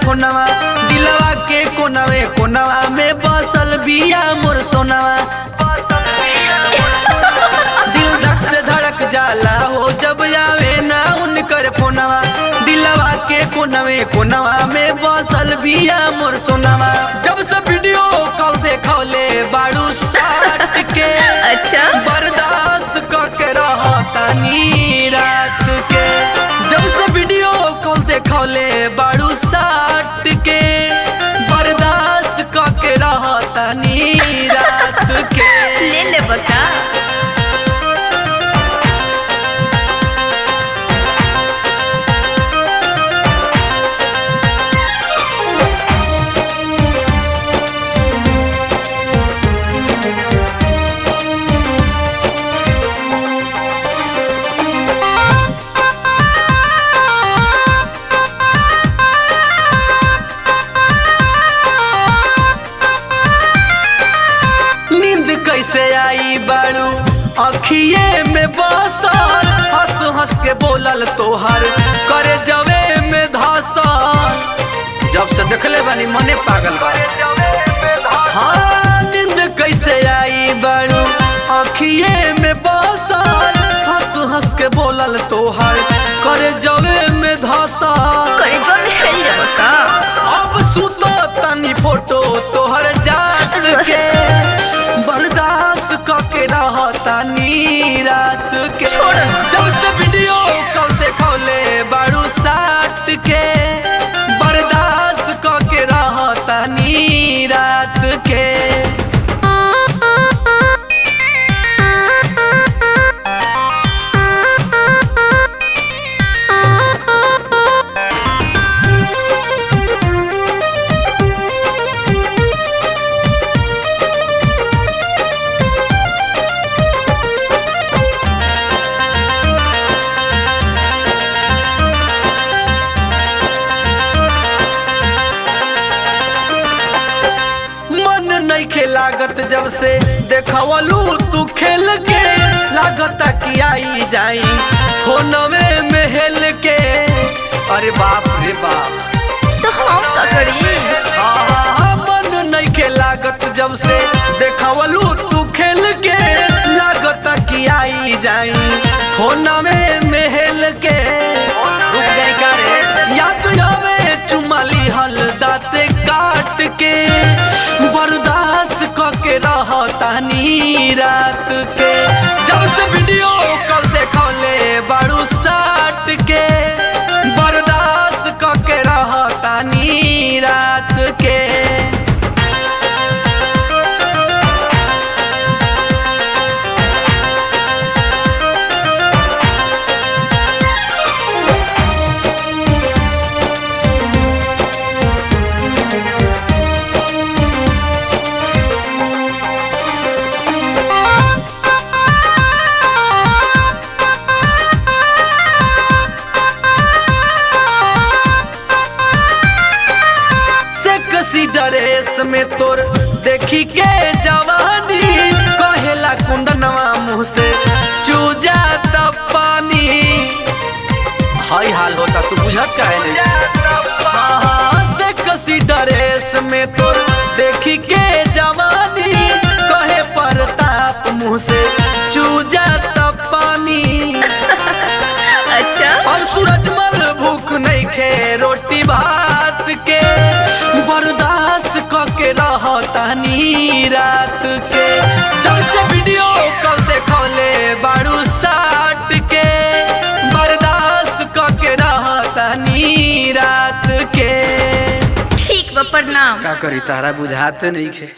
फोनवा, दिलवा के कोनवे कोनवा में बसल बिया मोर सोनवा। दिल धक से धड़क जाला हो जब आवे ना उनकर फोनवा, दिलवा के कोनवे कोनवा में बसल बिया मोर सोनवा। जब से वीडियो कॉल देखौले बाड़ू साट के, अच्छा बर्दाश्त करके रहतानी रात के। जब से वीडियो कॉल देखौले बाड़ू साट के, बर्दाश्त करके रहतानी रात के। ले ले बका। कैसे आई बाड़ू अखिए में बसल, हंस हंस के बोलल तोहर करे जवे में धसल। जब से देखले बानी मने पागल बा। हाँ नींद कैसे आई बाड़ू अखिए में बसल, हंस हंस के बोलल तोहर करे जवे में धसल। करे जवा में हेल ले बका। अब सुतो तनी फोटो तोहर जात के, बर्दाश्त करके रहतानी रात के। छोड़। जब से वीडियो कॉल देखौले बाड़ू साट के, बर्दाश्त करके रहतानी रात के। नइखे लागत जब से देखवलू तू खेल के, लागता कि आई जाई फोनवे में हेल के। अरे बाप रे बाप। तो हम का करी? मन नइखे लागत जब से देखवलू तू खेल के, लागता कि आई जाई फोनवे में हेल के। रुक जाई का रे याद आवे चुमाली हल दाते काट के, बर्दाश्त करके रहतानी रात के। जब से वीडियो कॉल देखौले बाड़ू साट के, बर्दाश्त करके रहतानी रात के। ड्रेस में तोर देखी के जवानी, कहेला कुंदनवा मुँह से चू जाता पानी। हाई हाल होता तू बुझत काहे नहीं। से कसी ड्रेस में तोर देखी के जवानी, कहे प्रताप मुँह से चू जाता पानी। अच्छा और सूरजमल भूख नहीं खे रोटी भात के, बर्दाश्त करके रहतानी रात के। जब से वीडियो कॉल देखौले बाड़ू साट के, बर्दाश्त करके रहतानी रात के। ठीक बा, प्रणाम। का करी तारा बुझाते नहीं खे।